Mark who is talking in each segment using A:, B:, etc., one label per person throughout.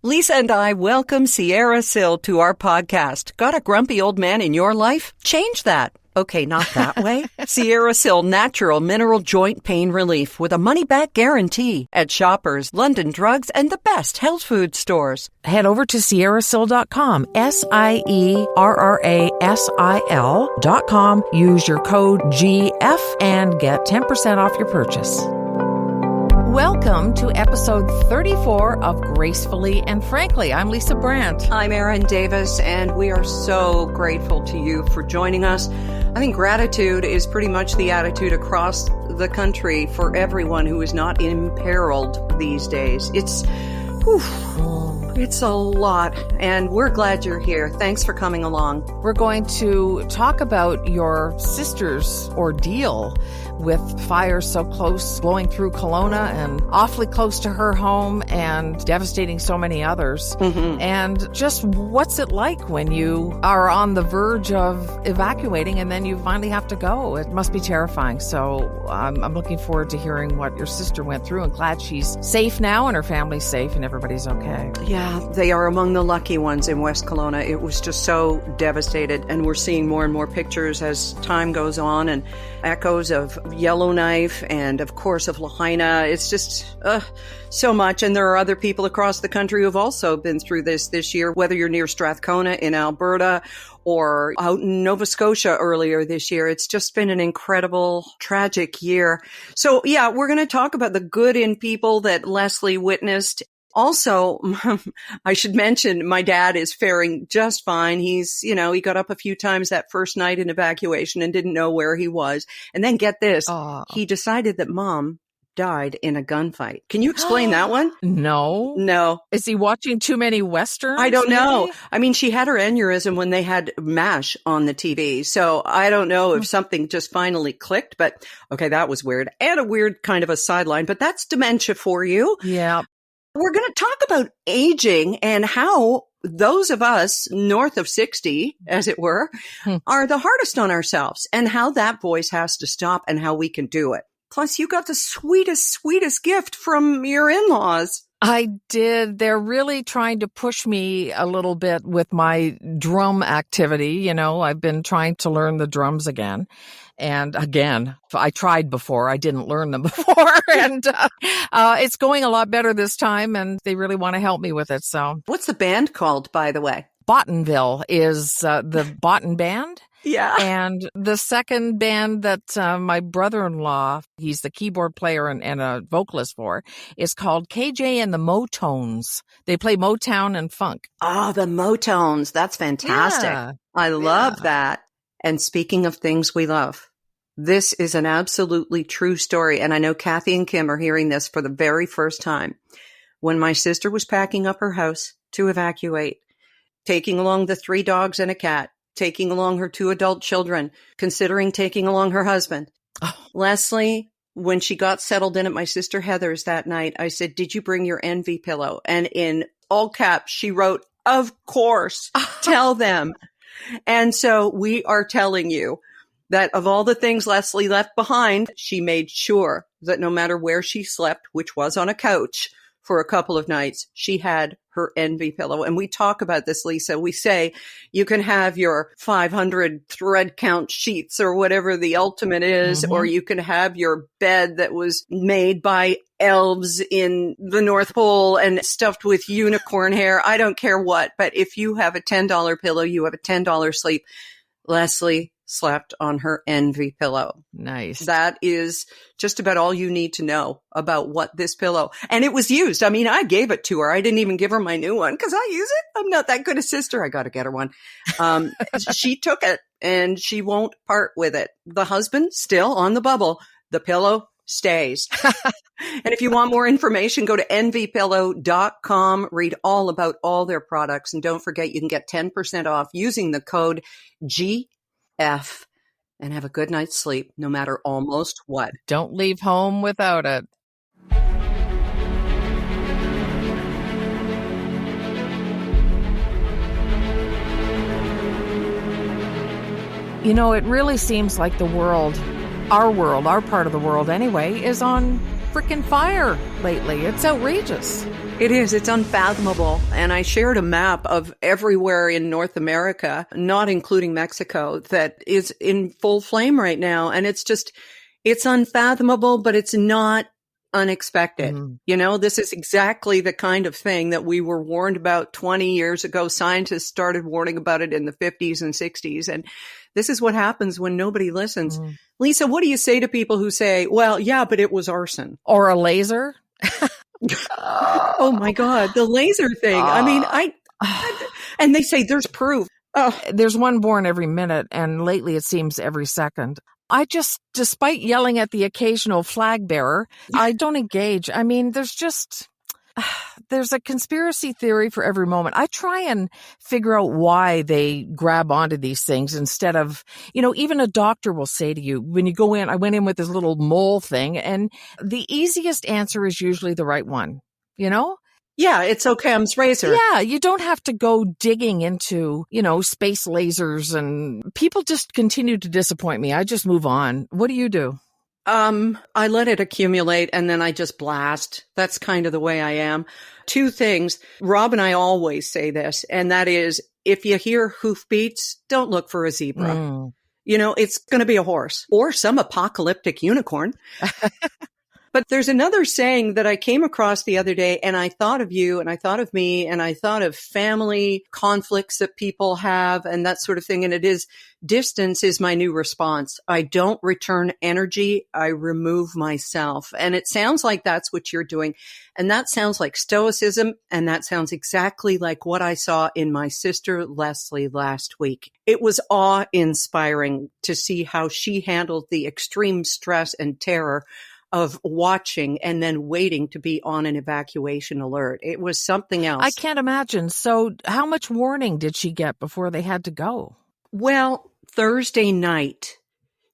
A: Lisa and I welcome Sierra Sil to our podcast. Got a grumpy old man in your life? Change that. Okay, not that way. Sierra Sil Natural Mineral Joint Pain Relief with a money-back guarantee at Shoppers, London Drugs, and the best health food stores.
B: Head over to sierrasil.com, SIERRASIL.com. Use your code GF and get 10% off your purchase. Welcome to episode 34 of Gracefully and Frankly. I'm Lisa Brandt.
A: I'm Erin Davis, and we are so grateful to you for joining us. I think gratitude is pretty much the attitude across the country for everyone who is not imperiled these days. It's a lot, and we're glad you're here. Thanks for coming along.
B: We're going to talk about your sister's ordeal with fire so close, blowing through Kelowna and awfully close to her home and devastating so many others. Mm-hmm. And just what's it like when you are on the verge of evacuating and then you finally have to go? It must be terrifying. So I'm looking forward to hearing what your sister went through, and glad she's safe now and her family's safe and everybody's okay.
A: Yeah, they are among the lucky ones in West Kelowna. It was just so devastated, and we're seeing more and more pictures as time goes on, and echoes of Yellowknife and, of course, of Lahaina. It's just so much. And there are other people across the country who've also been through this year, whether you're near Strathcona in Alberta or out in Nova Scotia earlier this year. It's just been an incredible, tragic year. So, yeah, we're going to talk about the good in people that Leslie witnessed. Also, I should mention my dad is faring just fine. He got up a few times that first night in evacuation and didn't know where he was. And then get this, he decided that mom died in a gunfight. Can you explain that one?
B: No. Is he watching too many Westerns?
A: I don't know. I mean, she had her aneurysm when they had MASH on the TV. So I don't know if something just finally clicked, but okay, that was weird. And a weird kind of a sideline, but that's dementia for you.
B: Yeah.
A: We're going to talk about aging and how those of us north of 60, as it were, are the hardest on ourselves, and how that voice has to stop and how we can do it. Plus, you got the sweetest gift from your in-laws.
B: I did. They're really trying to push me a little bit with my drum activity. You know, I've been trying to learn the drums again. And again, I tried before. I didn't learn them before. And it's going a lot better this time, and they really want to help me with it. So,
A: what's the band called, by the way?
B: Bottonville is the Botten Band.
A: Yeah.
B: And the second band that my brother-in-law, he's the keyboard player and a vocalist for, is called KJ and the Motones. They play Motown and funk.
A: Oh, the Motones. That's fantastic. Yeah. I love that. And speaking of things we love, this is an absolutely true story. And I know Kathy and Kim are hearing this for the very first time. When my sister was packing up her house to evacuate, taking along the 3 dogs and a cat, taking along her 2 adult children, considering taking along her husband. Leslie, when she got settled in at my sister Heather's that night, I said, "Did you bring your envy pillow?" And in all caps, she wrote, "Of course, tell them." And so we are telling you that of all the things Leslie left behind, she made sure that no matter where she slept, which was on a couch for a couple of nights, she had her envy pillow. And we talk about this, Lisa. We say you can have your 500 thread count sheets or whatever the ultimate is, or you can have your bed that was made by elves in the North Pole and stuffed with unicorn hair. I don't care what, but if you have a $10 pillow, you have a $10 sleep. Leslie slept on her envy pillow.
B: Nice.
A: That is just about all you need to know about what this pillow. And it was used. I mean, I gave it to her. I didn't even give her my new one because I use it. I'm not that good a sister. I got to get her one. She took it and she won't part with it. The husband still on the bubble. The pillow stays. And if you want more information, go to envypillow.com. Read all about all their products. And don't forget, you can get 10% off using the code GF and have a good night's sleep, no matter almost what.
B: Don't leave home without it. You know, it really seems like the world, our part of the world anyway, is on freaking fire lately. It's outrageous.
A: It is. It's unfathomable. And I shared a map of everywhere in North America, not including Mexico, that is in full flame right now. And it's unfathomable, but it's not unexpected. This is exactly the kind of thing that we were warned about 20 years ago. Scientists started warning about it in the 50s and 60s. And this is what happens when nobody listens. Lisa, what do you say to people who say, well, yeah, but it was arson?
B: Or a laser?
A: Oh my God, the laser thing. I mean, and they say there's proof.
B: There's one born every minute, and lately it seems every second. Despite yelling at the occasional flag bearer, I don't engage. I mean, there's a conspiracy theory for every moment. I try and figure out why they grab onto these things instead of, even a doctor will say to you, when you go in, I went in with this little mole thing, and the easiest answer is usually the right one,
A: Yeah, it's Occam's razor.
B: Yeah, you don't have to go digging into, space lasers, and people just continue to disappoint me. I just move on. What do you do?
A: I let it accumulate and then I just blast. That's kind of the way I am. Two things. Rob and I always say this, and that is, if you hear hoofbeats, don't look for a zebra. It's going to be a horse or some apocalyptic unicorn. But there's another saying that I came across the other day, and I thought of you, and I thought of me, and I thought of family conflicts that people have and that sort of thing. And it is, distance is my new response. I don't return energy. I remove myself. And it sounds like that's what you're doing. And that sounds like stoicism. And that sounds exactly like what I saw in my sister Leslie last week. It was awe-inspiring to see how she handled the extreme stress and terror of watching and then waiting to be on an evacuation alert. It was something else.
B: I can't imagine. So how much warning did she get before they had to go?
A: Well, Thursday night,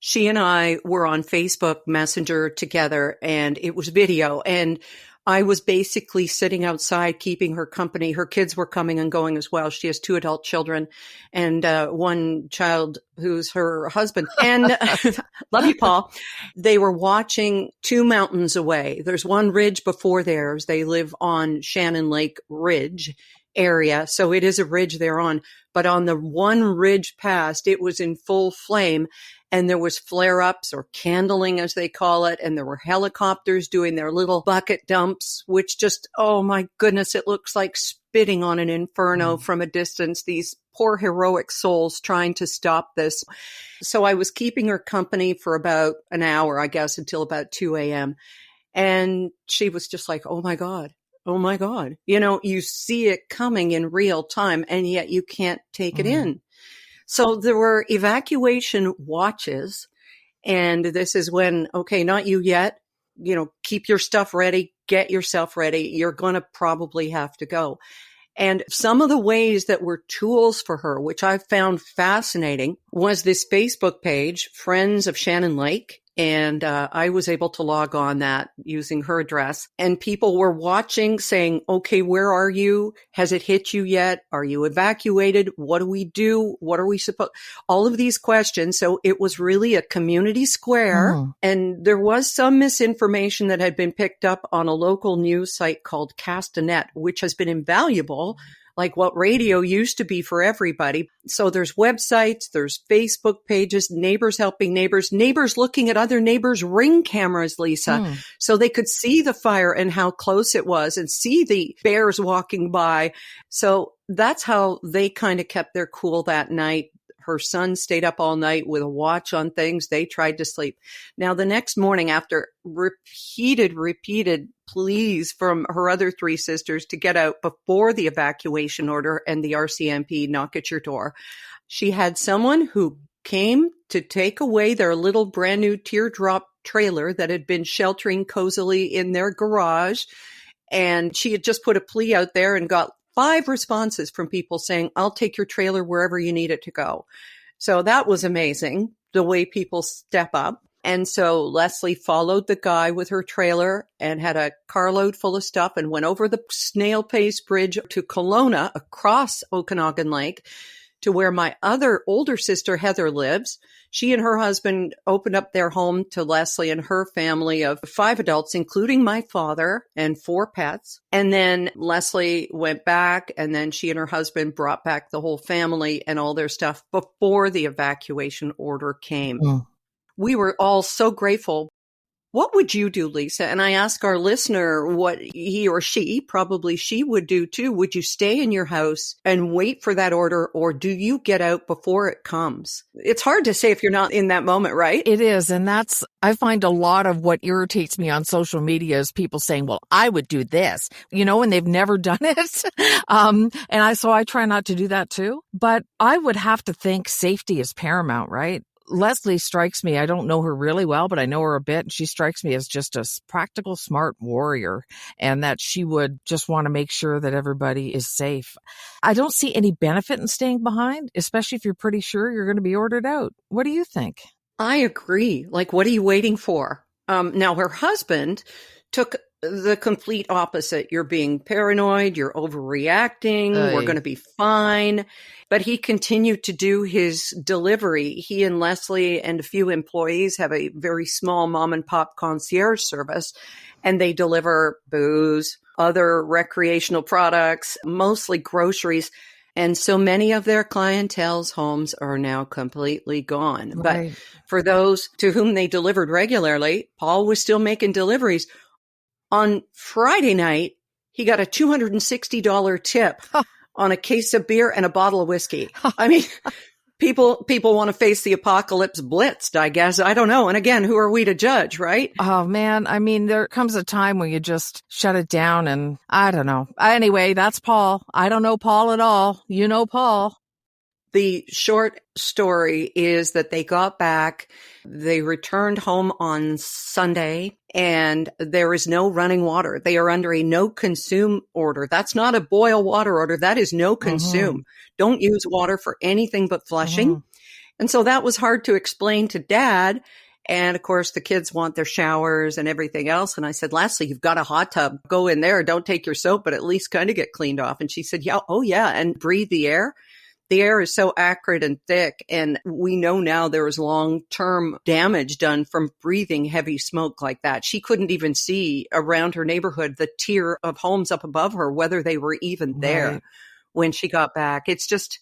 A: she and I were on Facebook Messenger together, and it was video. And I was basically sitting outside keeping her company. Her kids were coming and going as well. She has 2 adult children and one child who's her husband. And love you, Paul. They were watching 2 mountains away. There's one ridge before theirs. They live on Shannon Lake Ridge area. So it is a ridge they're on. But on the one ridge past, it was in full flame. And there was flare-ups or candling, as they call it. And there were helicopters doing their little bucket dumps, which just, oh my goodness, it looks like spitting on an inferno from a distance. These poor heroic souls trying to stop this. So I was keeping her company for about an hour, I guess, until about 2 a.m. And she was just like, oh my God. Oh my God. You see it coming in real time, and yet you can't take it in. So there were evacuation watches, and this is when, okay, not you yet, keep your stuff ready, get yourself ready. You're going to probably have to go. And some of the ways that were tools for her, which I found fascinating, was this Facebook page, Friends of Shannon Lake. And I was able to log on that using her address. And people were watching, saying, okay, where are you? Has it hit you yet? Are you evacuated? What do we do? What are we supposed? All of these questions. So it was really a community square. And there was some misinformation that had been picked up on a local news site called Castanet, which has been invaluable, like what radio used to be for everybody. So there's websites, there's Facebook pages, neighbors helping neighbors, neighbors looking at other neighbors' Ring cameras, Lisa, so they could see the fire and how close it was and see the bears walking by. So that's how they kind of kept their cool that night. Her son stayed up all night with a watch on things. They tried to sleep. Now, the next morning, after repeated pleas from her other 3 sisters to get out before the evacuation order and the RCMP knock at your door, she had someone who came to take away their little brand new teardrop trailer that had been sheltering cozily in their garage. And she had just put a plea out there and got 5 responses from people saying, I'll take your trailer wherever you need it to go. So that was amazing, the way people step up. And so Leslie followed the guy with her trailer and had a carload full of stuff and went over the snail pace bridge to Kelowna across Okanagan Lake to where my other older sister, Heather, lives. She and her husband opened up their home to Leslie and her family of 5 adults, including my father and 4 pets. And then Leslie went back, and then she and her husband brought back the whole family and all their stuff before the evacuation order came. We were all so grateful. What would you do, Lisa? And I ask our listener what he or she, probably she, would do too. Would you stay in your house and wait for that order, or do you get out before it comes? It's hard to say if you're not in that moment, right?
B: It is. And I find a lot of what irritates me on social media is people saying, well, I would do this, and they've never done it. So I try not to do that too. But I would have to think safety is paramount, right? Leslie strikes me, I don't know her really well, but I know her a bit. And she strikes me as just a practical, smart warrior, and that she would just want to make sure that everybody is safe. I don't see any benefit in staying behind, especially if you're pretty sure you're going to be ordered out. What do you think?
A: I agree. Like, what are you waiting for? Now, her husband took the complete opposite. You're being paranoid. You're overreacting. We're going to be fine. But he continued to do his delivery. He and Leslie and a few employees have a very small mom and pop concierge service, and they deliver booze, other recreational products, mostly groceries. And so many of their clientele's homes are now completely gone.
B: Right.
A: But for those to whom they delivered regularly, Paul was still making deliveries. On Friday night, he got a $260 tip on a case of beer and a bottle of whiskey. I mean, people want to face the apocalypse blitzed, I guess. I don't know. And again, who are we to judge, right?
B: Oh, man. I mean, there comes a time when you just shut it down, and I don't know. Anyway, that's Paul. I don't know Paul at all. You know Paul.
A: The short story is that they got back, they returned home on Sunday, and there is no running water. They are under a no consume order. That's not a boil water order. That is no consume. Mm-hmm. Don't use water for anything but flushing. Mm-hmm. And so that was hard to explain to Dad. And of course, the kids want their showers and everything else. And I said, Leslie, you've got a hot tub. Go in there. Don't take your soap, but at least kind of get cleaned off. And she said, yeah, oh yeah. And breathe the air. The air is so acrid and thick, and we know now there is long-term damage done from breathing heavy smoke like that. She couldn't even see around her neighborhood the tier of homes up above her, whether they were even there when she got back. It's just,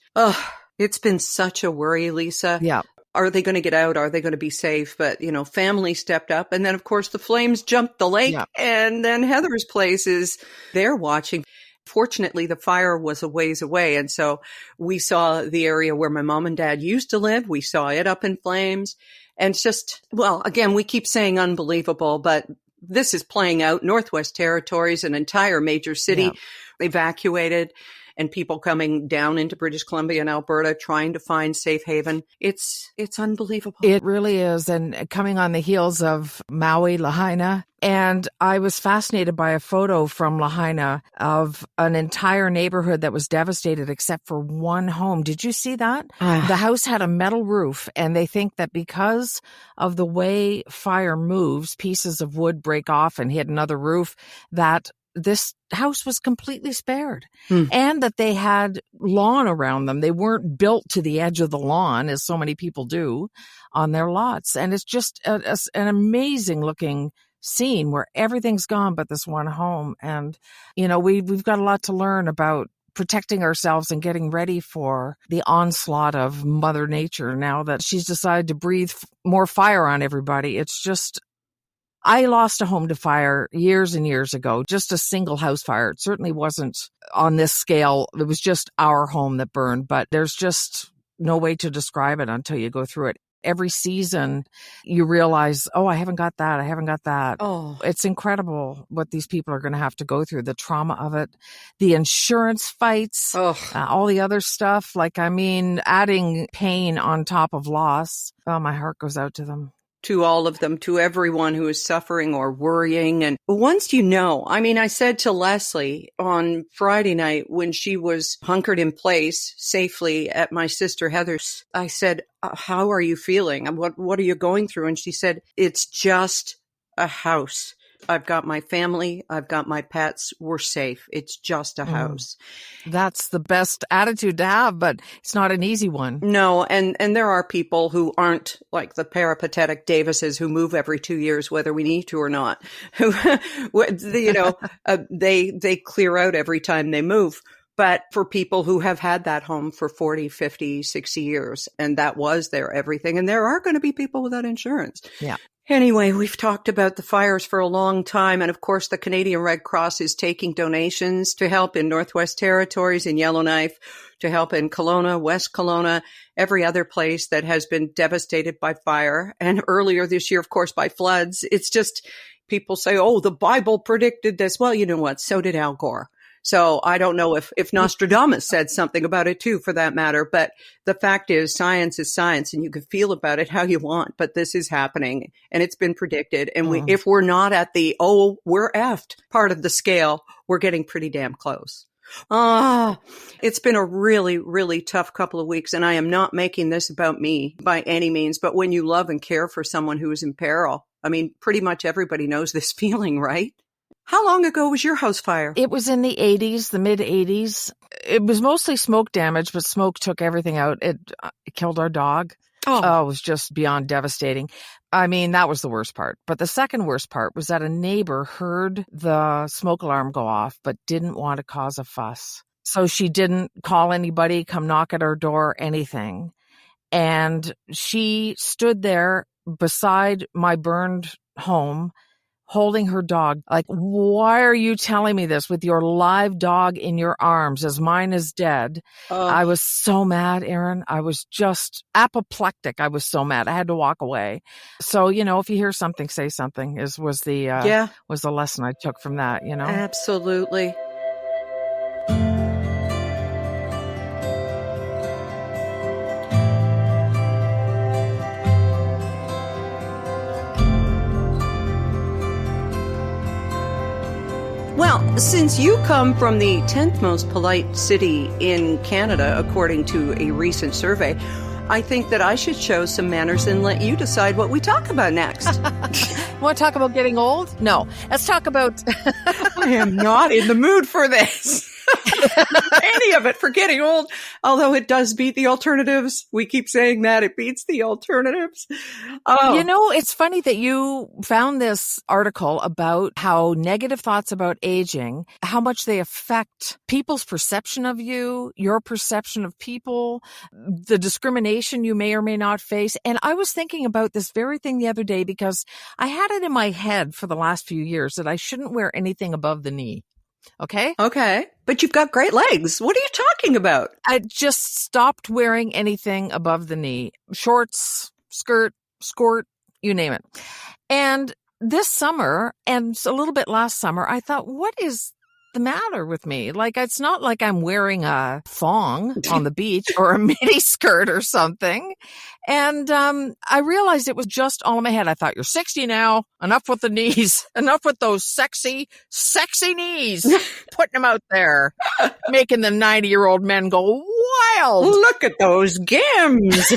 A: it's been such a worry, Lisa.
B: Yeah.
A: Are they going to get out? Are they going to be safe? But, family stepped up. And then, of course, the flames jumped the lake. Yeah. And then Heather's place is there watching. Fortunately, the fire was a ways away. And so we saw the area where my mom and dad used to live. We saw it up in flames. And it's just, well, again, we keep saying unbelievable, but this is playing out. Northwest Territories, an entire major city evacuated, and people coming down into British Columbia and Alberta trying to find safe haven. It's unbelievable.
B: It really is. And coming on the heels of Maui, Lahaina. And I was fascinated by a photo from Lahaina of an entire neighborhood that was devastated except for one home. Did you see that? The house had a metal roof, and they think that because of the way fire moves, pieces of wood break off and hit another roof, that this house was completely spared, and that they had lawn around them. They weren't built to the edge of the lawn, as so many people do on their lots. And it's just an amazing looking scene where everything's gone but this one home. And, we've got a lot to learn about protecting ourselves and getting ready for the onslaught of Mother Nature now that she's decided to breathe more fire on everybody. It's just, I lost a home to fire years and years ago, just a single house fire. It certainly wasn't on this scale. It was just our home that burned, but there's just no way to describe it until you go through it. Every season you realize, I haven't got that. I haven't got that.
A: Oh,
B: it's incredible what these people are going to have to go through, the trauma of it, the insurance fights, all the other stuff. Adding pain on top of loss. Oh, my heart goes out to them.
A: To all of them, to everyone who is suffering or worrying. And once I said to Leslie on Friday night when she was hunkered in place safely at my sister Heather's, I said, how are you feeling? What are you going through? And she said, it's just a house. I've got my family. I've got my pets. We're safe. It's just a house.
B: That's the best attitude to have, but it's not an easy one.
A: No, and there are people who aren't like the peripatetic Davises who move every 2 years, whether we need to or not. Who, they clear out every time they move. But for people who have had that home for 40, 50, 60 years, and that was their everything, and there are going to be people without insurance.
B: Yeah.
A: Anyway, we've talked about the fires for a long time. And of course, the Canadian Red Cross is taking donations to help in Northwest Territories, in Yellowknife, to help in Kelowna, West Kelowna, every other place that has been devastated by fire. And earlier this year, of course, by floods. It's just people say, oh, the Bible predicted this. Well, you know what? So did Al Gore. So I don't know if Nostradamus said something about it too, for that matter. But the fact is science, and you can feel about it how you want. But this is happening, and it's been predicted. And if we're not at the, we're effed part of the scale, we're getting pretty damn close. It's been a really, really tough couple of weeks. And I am not making this about me by any means. But when you love and care for someone who is in peril, I mean, pretty much everybody knows this feeling, right? How long ago was your house fire?
B: It was in the 80s, the mid 80s. It was mostly smoke damage, but smoke took everything out. It killed our dog. Oh, it was just beyond devastating. I mean, that was the worst part. But the second worst part was that a neighbor heard the smoke alarm go off, but didn't want to cause a fuss. So she didn't call anybody, come knock at our door, anything. And she stood there beside my burned home, holding her dog. Like, why are you telling me this with your live dog in your arms as mine is dead? I was so mad, Erin. I was just apoplectic. I was so mad. I had to walk away. So, if you hear something, say something was the lesson I took from that,
A: Absolutely. Well, since you come from the 10th most polite city in Canada, according to a recent survey, I think that I should show some manners and let you decide what we talk about next.
B: Want to talk about getting old? No. Let's talk about...
A: I am not in the mood for this. Any of it for getting old, although it does beat the alternatives. We keep saying that it beats the alternatives.
B: It's funny that you found this article about how negative thoughts about aging, how much they affect people's perception of you, your perception of people, the discrimination you may or may not face. And I was thinking about this very thing the other day because I had it in my head for the last few years that I shouldn't wear anything above the knee. Okay.
A: But you've got great legs. What are you talking about?
B: I just stopped wearing anything above the knee. Shorts, skirt, you name it. And this summer and a little bit last summer, I thought, what is the matter with me? Like, it's not like I'm wearing a thong on the beach or a mini skirt or something. And I realized it was just all in my head. I thought, you're 60 now. Enough with the knees. Enough with those sexy knees. Putting them out there. Making the 90-year-old men go wild.
A: Look at those gims.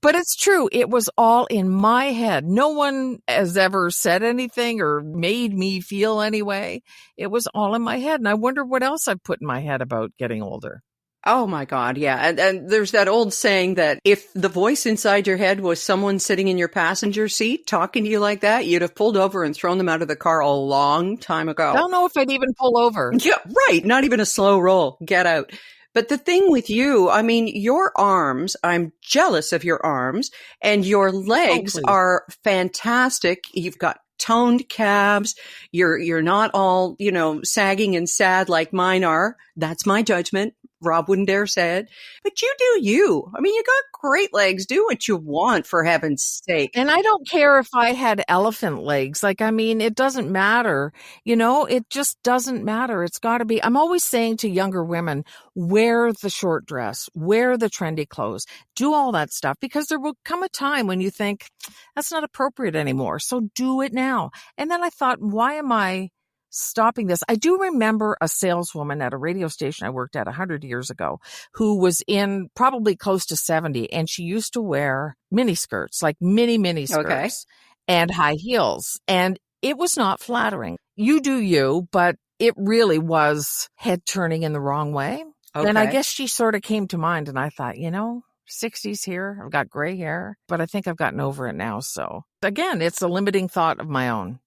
B: But it's true. It was all in my head. No one has ever said anything or made me feel anyway. It was all in my head. And I wonder what else I've put in my head about getting older.
A: Oh my God. Yeah. And there's that old saying that if the voice inside your head was someone sitting in your passenger seat talking to you like that, you'd have pulled over and thrown them out of the car a long time ago.
B: I don't know if I'd even pull over.
A: Yeah, right. Not even a slow roll. Get out. But the thing with you, I mean, your arms, I'm jealous of your arms, and your legs are fantastic. You've got toned calves. You're not all, sagging and sad like mine are. That's my judgment. Rob wouldn't dare say it. But you do you. I mean, you got great legs. Do what you want, for heaven's sake.
B: And I don't care if I had elephant legs. Like, I mean, it doesn't matter. It just doesn't matter. It's got to be. I'm always saying to younger women, wear the short dress, wear the trendy clothes, do all that stuff, because there will come a time when you think that's not appropriate anymore. So do it now. And then I thought, why am I stopping this? I do remember a saleswoman at a radio station I worked at 100 years ago who was in probably close to 70, and she used to wear mini skirts, like mini skirts, and high heels. And it was not flattering. You do you, but it really was head turning in the wrong way.
A: Okay.
B: And I guess she sort of came to mind, and I thought, 60s here. I've got gray hair, but I think I've gotten over it now. So again, it's a limiting thought of my own.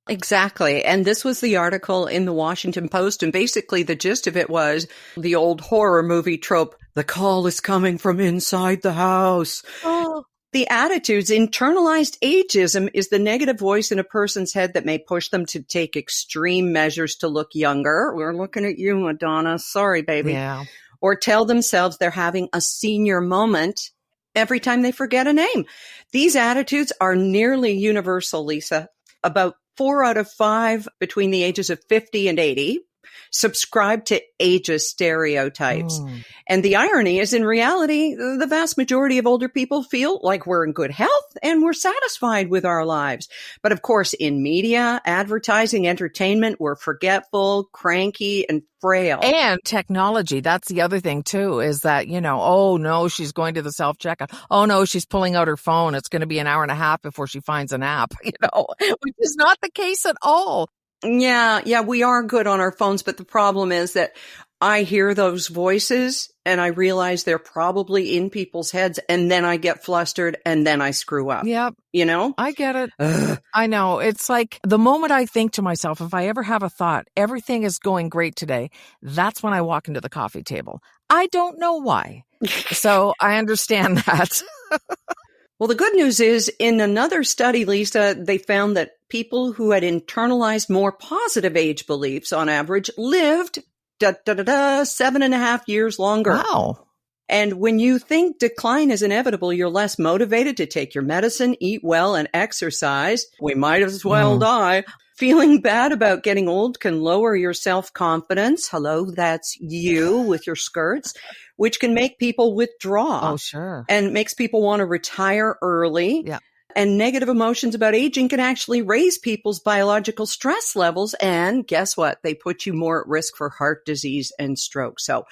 A: Exactly. And this was the article in the Washington Post. And basically the gist of it was the old horror movie trope. The call is coming from inside the house.
B: Oh.
A: The attitudes, internalized ageism is the negative voice in a person's head that may push them to take extreme measures to look younger. We're looking at you, Madonna. Sorry, baby.
B: Yeah.
A: Or tell themselves they're having a senior moment every time they forget a name. These attitudes are nearly universal, Lisa. About 4 out of 5 between the ages of 50 and 80 subscribe to ageist stereotypes. And the irony is, in reality, the vast majority of older people feel like we're in good health and we're satisfied with our lives. But of course, in media, advertising, entertainment, we're forgetful, cranky, and frail.
B: And technology. That's the other thing too, is that, oh no, she's going to the self-checkout. Oh no, she's pulling out her phone. It's going to be an hour and a half before she finds an app, which is not the case at all.
A: Yeah, we are good on our phones, but the problem is that I hear those voices and I realize they're probably in people's heads, and then I get flustered and then I screw up.
B: Yep. I get it.
A: Ugh.
B: I know. It's like the moment I think to myself, if I ever have a thought, everything is going great today, that's when I walk into the coffee table. I don't know why. So I understand that.
A: Well, the good news is, in another study, Lisa, they found that people who had internalized more positive age beliefs on average lived 7.5 years longer.
B: Wow.
A: And when you think decline is inevitable, you're less motivated to take your medicine, eat well, and exercise. We might as well die. Feeling bad about getting old can lower your self-confidence. Hello, that's you with your skirts, which can make people withdraw.
B: Oh, sure.
A: And makes people want to retire early.
B: Yeah.
A: And negative emotions about aging can actually raise people's biological stress levels. And guess what? They put you more at risk for heart disease and stroke. So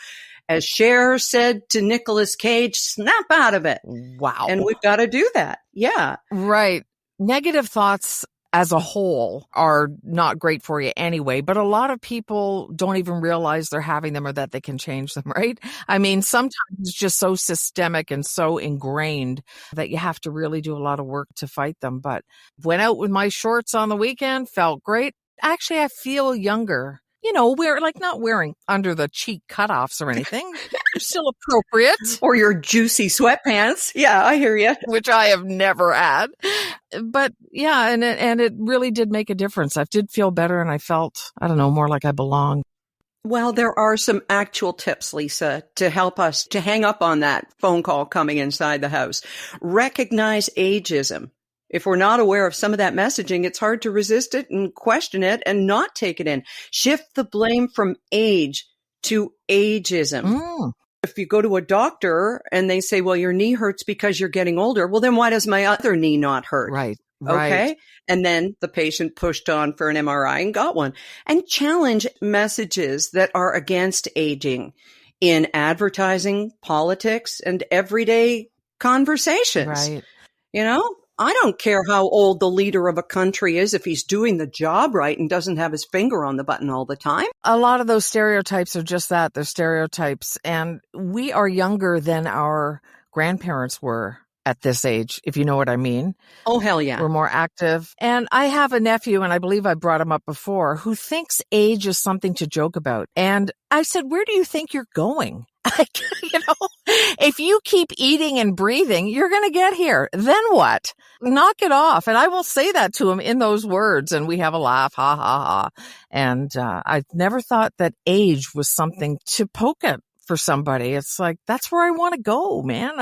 A: as Cher said to Nicolas Cage, snap out of it.
B: Wow.
A: And we've got to do that. Yeah.
B: Right. Negative thoughts as a whole are not great for you anyway, but a lot of people don't even realize they're having them or that they can change them, right? I mean, sometimes it's just so systemic and so ingrained that you have to really do a lot of work to fight them. But went out with my shorts on the weekend, felt great. Actually, I feel younger. We're not wearing under the cheek cutoffs or anything. They're still appropriate.
A: Or your juicy sweatpants. Yeah, I hear you.
B: Which I have never had. But yeah, and it really did make a difference. I did feel better and I felt, I don't know, more like I belonged.
A: Well, there are some actual tips, Lisa, to help us to hang up on that phone call coming inside the house. Recognize ageism. If we're not aware of some of that messaging, it's hard to resist it and question it and not take it in. Shift the blame from age to ageism. If you go to a doctor and they say, well, your knee hurts because you're getting older, well, then why does my other knee not hurt?
B: Right.
A: Okay. And then the patient pushed on for an MRI and got one. And challenge messages that are against aging in advertising, politics, and everyday conversations.
B: Right.
A: I don't care how old the leader of a country is if he's doing the job right and doesn't have his finger on the button all the time.
B: A lot of those stereotypes are just that. They're stereotypes. And we are younger than our grandparents were at this age, if you know what I mean.
A: Oh, hell yeah.
B: We're more active. And I have a nephew, and I believe I brought him up before, who thinks age is something to joke about. And I said, where do you think you're going? If you keep eating and breathing, you're going to get here. Then what? Knock it off. And I will say that to him in those words. And we have a laugh. Ha, ha, ha. And I never thought that age was something to poke at for somebody. It's like, that's where I want to go, man.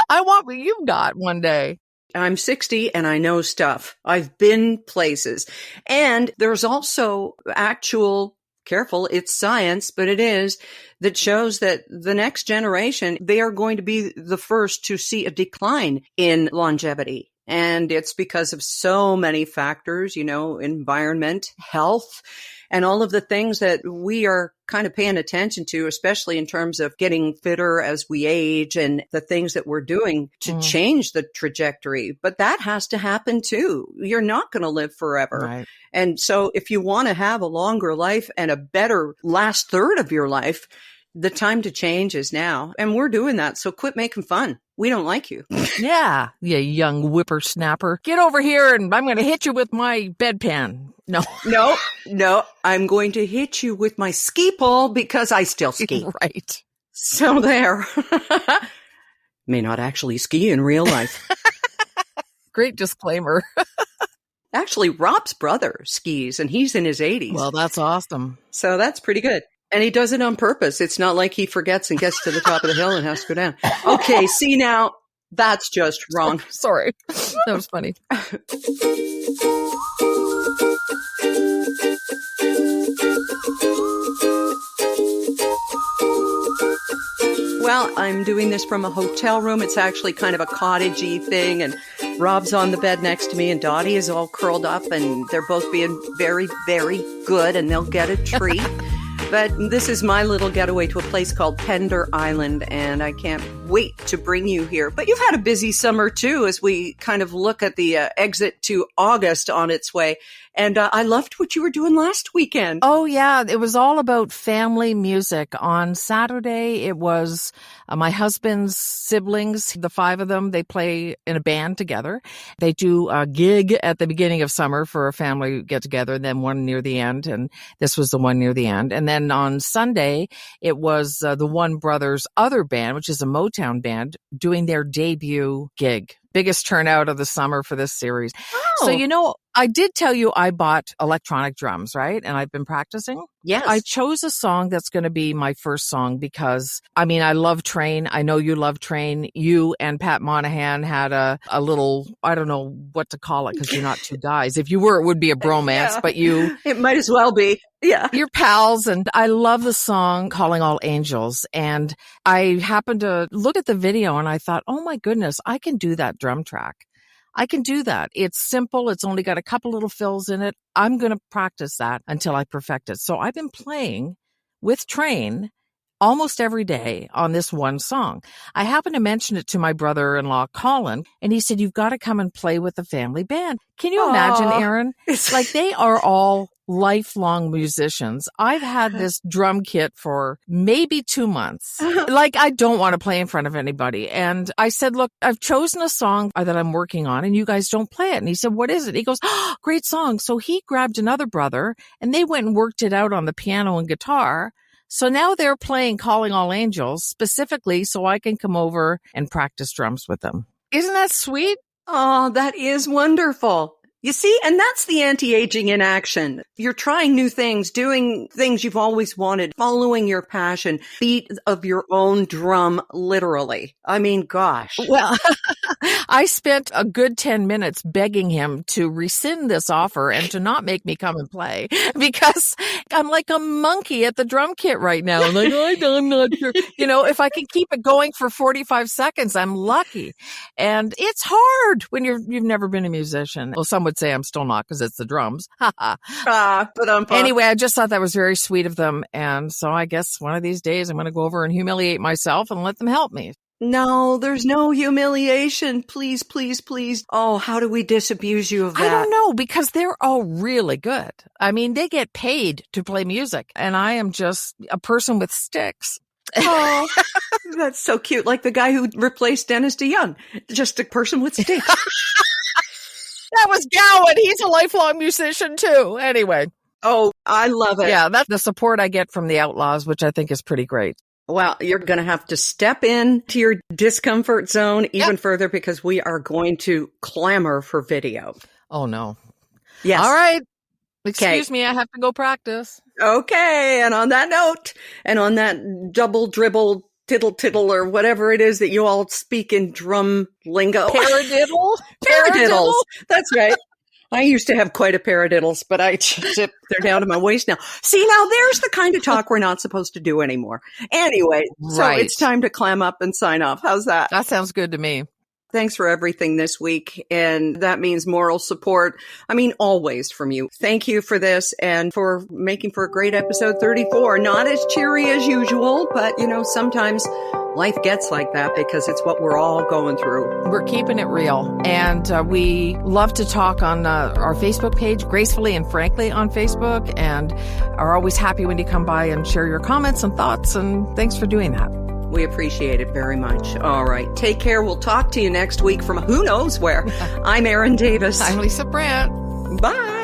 B: I want what you've got one day.
A: I'm 60 and I know stuff. I've been places. And there's also actual, careful, it's science, but it is, that shows that the next generation, they are going to be the first to see a decline in longevity And it's because of so many factors, environment, health, and all of the things that we are kind of paying attention to, especially in terms of getting fitter as we age and the things that we're doing to change the trajectory. But that has to happen too. You're not going to live forever.
B: Right.
A: And so if you want to have a longer life and a better last third of your life, the time to change is now. And we're doing that. So quit making fun. We don't like you.
B: Yeah, you young whippersnapper. Get over here and I'm going to hit you with my bedpan. No.
A: No. I'm going to hit you with my ski pole because I still ski.
B: Right.
A: So there. May not actually ski in real life.
B: Great disclaimer.
A: Actually, Rob's brother skis and he's in his 80s.
B: Well, that's awesome.
A: So that's pretty good. And he does it on purpose. It's not like he forgets and gets to the top of the hill and has to go down. Okay, see now, that's just wrong.
B: Sorry. That was funny.
A: Well, I'm doing this from a hotel room. It's actually kind of a cottagey thing. And Rob's on the bed next to me and Dottie is all curled up and they're both being very, very good and they'll get a treat. But this is my little getaway to a place called Pender Island, and I can't wait to bring you here. But you've had a busy summer, too, as we kind of look at the exit to August on its way. And I loved what you were doing last weekend.
B: Oh, yeah. It was all about family music. On Saturday, it was my husband's siblings, the 5 of them. They play in a band together. They do a gig at the beginning of summer for a family get-together, and then one near the end. And this was the one near the end. And then on Sunday, it was the One Brothers' other band, which is a Motown band, doing their debut gig. Biggest turnout of the summer for this series.
A: Oh.
B: So, I did tell you I bought electronic drums, right? And I've been practicing.
A: Yes.
B: I chose a song that's going to be my first song because, I love Train. I know you love Train. You and Pat Monahan had a little, I don't know what to call it because you're not two guys. If you were, it would be a bromance,
A: Yeah.
B: But you...
A: It might as well be. Yeah.
B: You're pals, and I love the song Calling All Angels. And I happened to look at the video and I thought, oh my goodness, I can do that drum track. I can do that. It's simple. It's only got a couple little fills in it. I'm going to practice that until I perfect it. So I've been playing with Train almost every day on this one song. I happened to mention it to my brother-in-law, Colin, and he said, you've got to come and play with the family band. Can you imagine, Erin? It's like they are all lifelong musicians. I've had this drum kit for maybe 2 months. Like, I don't want to play in front of anybody. And I said, look, I've chosen a song that I'm working on and you guys don't play it. And he said, what is it? He goes, oh, great song. So he grabbed another brother and they went and worked it out on the piano and guitar. So now they're playing Calling All Angels specifically so I can come over and practice drums with them. Isn't that sweet?
A: Oh, that is wonderful. You see, and that's the anti-aging in action. You're trying new things, doing things you've always wanted, following your passion, beat of your own drum, literally. I mean, gosh.
B: Well, I spent a good 10 minutes begging him to rescind this offer and to not make me come and play because I'm like a monkey at the drum kit right now. I'm like, I'm not sure. If I can keep it going for 45 seconds, I'm lucky. And it's hard when you've never been a musician. Well, some would say I'm still not because it's the drums. Anyway, I just thought that was very sweet of them. And so I guess one of these days I'm going to go over and humiliate myself and let them help me.
A: No, there's no humiliation. Please, please, please. Oh, how do we disabuse you of that?
B: I don't know, because they're all really good. They get paid to play music, and I am just a person with sticks.
A: Oh, that's so cute. Like the guy who replaced Dennis DeYoung, just a person with sticks.
B: That was Gowan. He's a lifelong musician too. Anyway.
A: Oh, I love it.
B: Yeah, that's the support I get from the Outlaws, which I think is pretty great.
A: Well, you're going to have to step into your discomfort zone even further because we are going to clamor for video.
B: Oh, no.
A: Yes.
B: All right. Excuse me. I have to go practice.
A: Okay. And on that note, and on that double dribble, tittle, or whatever it is that you all speak in drum lingo.
B: Paradiddle?
A: Paradiddles. That's right. I used to have quite a pair of diddles, but they're down to my waist now. See, now there's the kind of talk we're not supposed to do anymore. Anyway, so it's time to clam up and sign off. How's that?
B: That sounds good to me.
A: Thanks for everything this week. And that means moral support. I mean, always from you. Thank you for this and for making for a great episode 34. Not as cheery as usual, but sometimes life gets like that because it's what we're all going through.
B: We're keeping it real. And we love to talk on our Facebook page, Gracefully and Frankly on Facebook, and are always happy when you come by and share your comments and thoughts. And thanks for doing that.
A: We appreciate it very much. All right. Take care. We'll talk to you next week from who knows where. I'm Erin Davis.
B: I'm Lisa Brandt.
A: Bye.